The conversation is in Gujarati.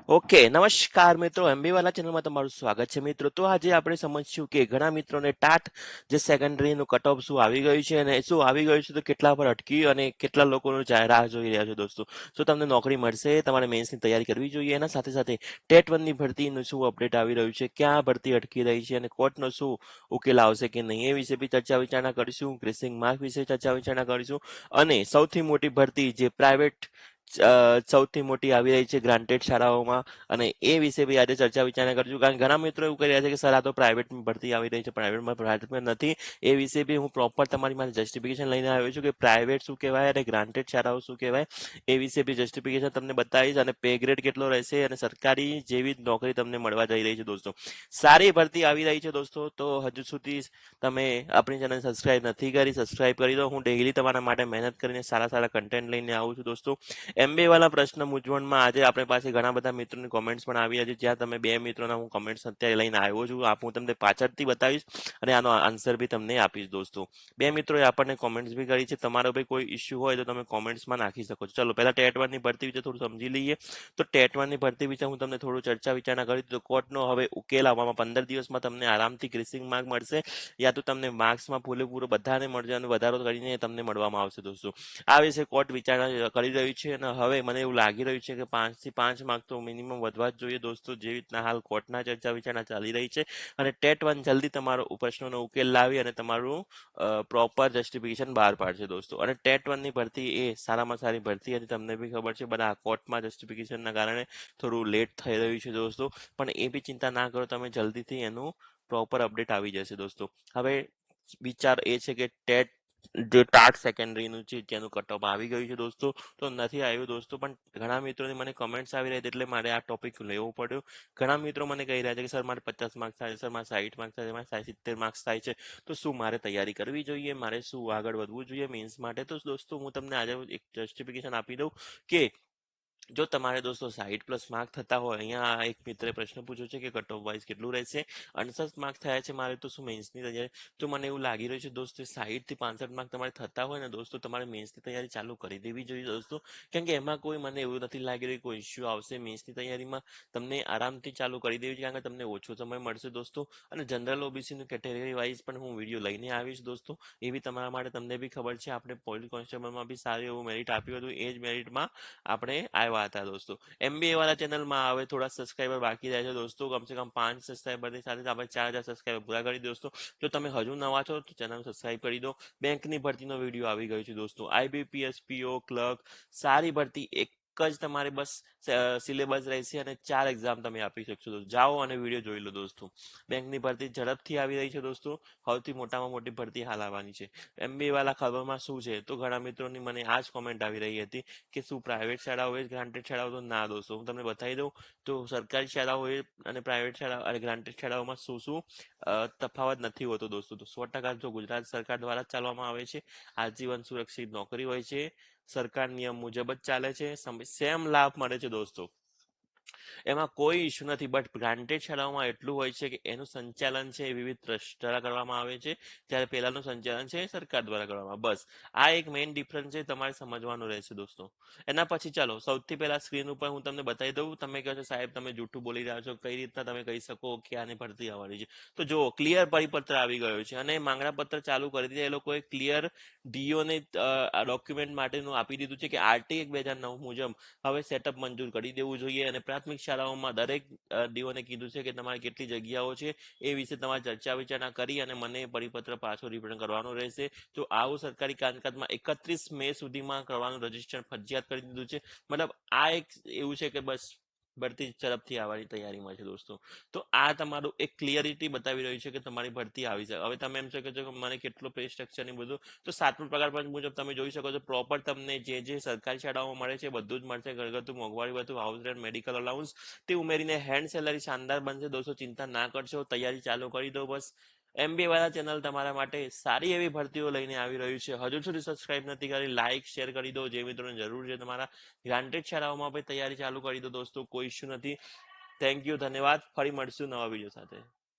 ઓકે, નમસ્કાર મિત્રો, એમબી વાલા ચેનલમાં તમારું સ્વાગત છે મિત્રો. તો આજે આપણે સમજશું કે ઘણા મિત્રોને ટાટ જે સેકન્ડરીનું કટ ઓફ શું આવી ગયું છે અને શું આવી ગયું છે તો કેટલા પર અટકી અને કેટલા લોકોનું રાહ જોઈ રહ્યા છે દોસ્તો. શું તમને નોકરી મળશે, તમારે મેન્સની તૈયારી કરવી જોઈએ, એના સાથે સાથે ટેટ વનની ભરતીનું શું અપડેટ આવી રહ્યું છે, ક્યાં ભરતી અટકી રહી છે અને કોર્ટનો શું ઉકેલ આવશે કે નહીં, એ વિશે બી ચર્ચા વિચારણા કરીશું. ગ્રેસિંગ માર્ક વિશે ચર્ચા વિચારણા કરીશું અને સૌથી મોટી ભરતી જે પ્રાઇવેટ સૌથી મોટી આવી રહી છે ગ્રાન્ટેડ શાળાઓમાં, અને એ વિશે બી આજે ચર્ચા વિચારણા કરીશું. કારણ કે ઘણા મિત્રો એવું કહી રહ્યા છે કે સર આ તો પ્રાઇવેટમાં ભરતી આવી રહી છે, પ્રાઇવેટમાં નથી. એ વિશે બી હું પ્રોપર તમારી માટે જસ્ટિફિકેશન લઈને આવ્યો છું કે પ્રાઇવેટ શું કહેવાય અને ગ્રાન્ટેડ શાળાઓ શું કહેવાય. એ વિશે બી જસ્ટિફિકેશન તમને બતાવીશ અને પે ગ્રેડ કેટલો રહેશે અને સરકારી જેવી જ નોકરી તમને મળવા જઈ રહી છે દોસ્તો. સારી ભરતી આવી રહી છે દોસ્તો. તો હજુ સુધી તમે આપણી ચેનલ સબસ્ક્રાઇબ નથી કરી, સબસ્ક્રાઇબ કરી દો. હું ડેઈલી તમારા માટે મહેનત કરીને સારા સારા કન્ટેન્ટ લઈને આવું છું દોસ્તો. એમબી વાળા પ્રશ્ન મૂંઝવણમાં આજે આપણી પાસે ઘણા બધા મિત્રોની કોમેન્ટ્સ પણ આવી હતી, જ્યાં તમે બે મિત્રોના હું કોમેન્ટ્સ અત્યારે લઈને આવ્યો છું. હું તમને પાછળથી બતાવીશ અને આનો આન્સર બી તમને આપીશ દોસ્તો. બે મિત્રોએ આપણને કોમેન્ટ્સ બી કરી છે. તમારો ભાઈ કોઈ ઇસ્યુ હોય તો તમે કોમેન્ટ્સમાં નાખી શકો છો. ચલો પહેલા ટેટ વનની ભરતી વિશે થોડું સમજી લઈએ. તો ટેટ વનની ભરતી વિશે હું તમને થોડું ચર્ચા વિચારણા કરી. તો કોર્ટનો હવે ઉકેલ આવવામાં 15 દિવસમાં તમને આરામથી ગ્રેસિંગ માર્ક મળશે, યા તો તમને માર્ક્સમાં પૂરેપૂરો બધાને મળશે અને વધારો કરીને તમને મળવામાં આવશે દોસ્તો. આ વિશે કોર્ટ વિચારણા કરી રહ્યું છે અને હવે મને એવું લાગી રહ્યું છે કે 5 થી 5 માર્ક તો મિનિમમ વધવા જ જોઈએ દોસ્તો. જેવી રીતના હાલ કોર્ટના ચર્ચા વિચારણા ચાલી રહી છે અને ટેટ વન જલ્દી તમારો પ્રશ્નોનો ઉકેલ લાવી અને તમારું પ્રોપર જસ્ટિફિકેશન બહાર પાડશે દોસ્તો. અને ટેટ વનની ભરતી એ સારામાં સારી ભરતી હતી, તમને બી ખબર છે. બધા કોર્ટમાં જસ્ટિફિકેશનના કારણે થોડું લેટ થઈ રહ્યું છે દોસ્તો, પણ એ બી ચિંતા ના કરો, તમે જલ્દીથી એનું પ્રોપર અપડેટ આવી જશે દોસ્તો. હવે વિચાર એ છે કે ટેટ જે ટાટ સેકન્ડરીનું છે ત્યાંનું કટ ઓફ આવી ગયું છે દોસ્તો. તો નથી આવ્યું દોસ્તો, પણ ઘણા મિત્રોની મને કમેન્ટ્સ આવી રહી હતી એટલે મારે આ ટોપિક લેવું પડ્યું. ઘણા મિત્રો મને કહી રહ્યા છે કે સર મારે 50 માર્ક્સ થાય છે, સર મારે 60 માર્ક્સ થાય છે, મારે 70 માર્ક્સ થાય છે, તો શું મારે તૈયારી કરવી જોઈએ, મારે શું આગળ વધવું જોઈએ મેન્સ માટે. તો દોસ્તો હું તમને આજે એક જસ્ટિફિકેશન આપી દઉં કે જો તમારે દોસ્તો 60+ માર્ક થતા હોય, અહીંયા એક મિત્રે પ્રશ્ન પૂછ્યો છે કે કટ ઓફ વાઇઝ કેટલું રહેશે, 68 માર્ક થયા છે મારે, તો શું મેન્સની તૈયારી. તો મને એવું લાગી રહ્યું છે દોસ્તો 60 થી 65 માર્ક તમારે થતા હોય ને દોસ્તો, તમારે મેન્સની તૈયારી ચાલુ કરી દેવી જોઈએ દોસ્તો. કેમ કે એમાં કોઈ મને એવું નથી લાગી રહ્યું કોઈ ઇસ્યુ આવશે મેન્સની તૈયારીમાં. તમને આરામથી ચાલુ કરી દેવી છે કારણ કે તમને ઓછો સમય મળશે દોસ્તો. અને જનરલ ઓબીસીનું કેટેગરી વાઇઝ પણ હું વિડીયો લઈને આવીશ દોસ્તો. એ બી તમારા માટે તમને બી ખબર છે, આપણે પોલીસ કોન્સ્ટેબલમાં બી સારું એવું મેરિટ આપ્યું હતું, એ જ મેરિટમાં આપણે આવ્યા હતા દોસ્તો. એમબીએ વાળા ચેનલમાં હવે થોડા સબસ્ક્રાઈબર બાકી રહ્યા છે દોસ્તો. કમસે કમ 5 સબસ્ક્રાઈબરની સાથે આપણે 4000 સબસ્ક્રાઈબર પૂરા કરી દોસ્તો. જો તમે હજુ નવા છો તો ચેનલ સબસ્ક્રાઈબ કરી દો. બેંકની ભરતીનો વિડીયો આવી ગયો છે દોસ્તો. આઈબીપીએસ, પીઓ, ક્લર્ક, સારી ભરતી એક જ તમારે બસ સિલેબસ રહેશે અને 4 એક્ઝામ તમે આપી શકશો દોસ્તો. જાઓ અને વિડીયો જોઈ લો દોસ્તો. બેંકની ભરતી ઝડપથી આવી રહી છે દોસ્તો. સૌથી મોટામાં મોટી ભરતી હાલ આવવાની છે. એમબીએ વાળા ખબરમાં શું છે, તો ઘણા મિત્રોની મને આ જ કોમેન્ટ આવી રહી હતી કે શું પ્રાઇવેટ શાળાઓ એ ગ્રાન્ટેડ શાળાઓ. તો ના દોસ્તો, હું તમને બતાવી દઉં તો સરકારી શાળાઓ અને પ્રાઇવેટ શાળાઓ અને ગ્રાન્ટેડ શાળાઓમાં શું શું તફાવત નથી હોતો દોસ્તો. તો 100% જો ગુજરાત સરકાર દ્વારા જ ચાલવામાં આવે છે. આજીવન સુરક્ષિત નોકરી હોય છે, સરકાર નિયમ મુજબ જ ચાલે છે, સેમ લાભ મળે છે દોસ્તો. એમાં કોઈ ઇસ્યુ નથી. બટ ગ્રાન્ટેડ શાળાઓમાં એટલું હોય છે કે એનું સંચાલન છે વિવિધ ટ્રસ્ટ દ્વારા કરવામાં આવે છે, જ્યારે પહેલાનું સંચાલન છે સરકાર દ્વારા કરવામાં. બસ આ એક મેઇન ડિફરન્સ છે, તમારે સમજવાનું રહેશે દોસ્તો. એના પછી ચાલો સૌથી પહેલા સ્ક્રીન ઉપર હું તમને બતાવી દઉં. તમે કહો છો સાહેબ તમે જૂઠું બોલી રહ્યા છો, કઈ રીતના તમે કહી શકો કે આની ભરતી આવવાની છે. તો જો ક્લિયર પરિપત્ર આવી ગયો છે અને માંગણા પત્ર ચાલુ કરી દીધા. એ લોકોએ ક્લિયર ડીઓને ડોક્યુમેન્ટ માટેનું આપી દીધું છે કે આરટી 2009 મુજબ હવે સેટઅપ મંજૂર કરી દેવું જોઈએ. અને પ્રાથમિક શાળાઓમાં દરેક ડીઓને કીધું છે કે તમારે કેટલી જગ્યાઓ છે એ વિશે તમારે ચર્ચા વિચારણા કરી અને મને પરિપત્ર પાછો રિટર્ન કરવાનો રહેશે. તો આવું સરકારી કામકાજમાં 31 મે સુધીમાં કરવાનું રજીસ્ટર ફરજિયાત કરી દીધું છે. મતલબ આ એક એવું છે કે બસ ભરતી ઝડપથી આવવાની તૈયારીમાં છે દોસ્તો. તો આ તમારું એક ક્લિયરિટી બતાવી રહ્યું છે કે તમારી ભરતી આવી છે. હવે તમે એમ શકો છો કે મને કેટલો પે સ્ટ્રક્ચર ને બધું, તો 7મો પગાર પંચ મુજબ તમે જોઈ શકો છો પ્રોપર તમને જે સરકારી શાળાઓમાં મળે છે બધું જ મળશે. ઘરગથ્થું, મોંઘવારી ભથ્થું, હાઉસ રેન્ટ, મેડિકલ અલાઉન્સ તે ઉમેરીને હેન્ડ સેલરી શાનદાર બનશે દોસ્તો. ચિંતા ના કરશો, તૈયારી ચાલુ કરી દો બસ. એમબીએ વાળા ચેનલ તમારા માટે સારી એવી ભરતીઓ લઈને આવી રહ્યું છે. હજુ સુધી સબસ્ક્રાઇબ નથી કરી, લાઇક શેર કરી દો. જે મિત્રોને જરૂર છે તમારા ગ્રાન્ટેડ શાળાઓમાં પણ તૈયારી ચાલુ કરી દો દોસ્તો. કોઈ ઇસ્યુ નથી. થેન્ક યુ, ધન્યવાદ. ફરી મળશું નવા વિડીયો સાથે.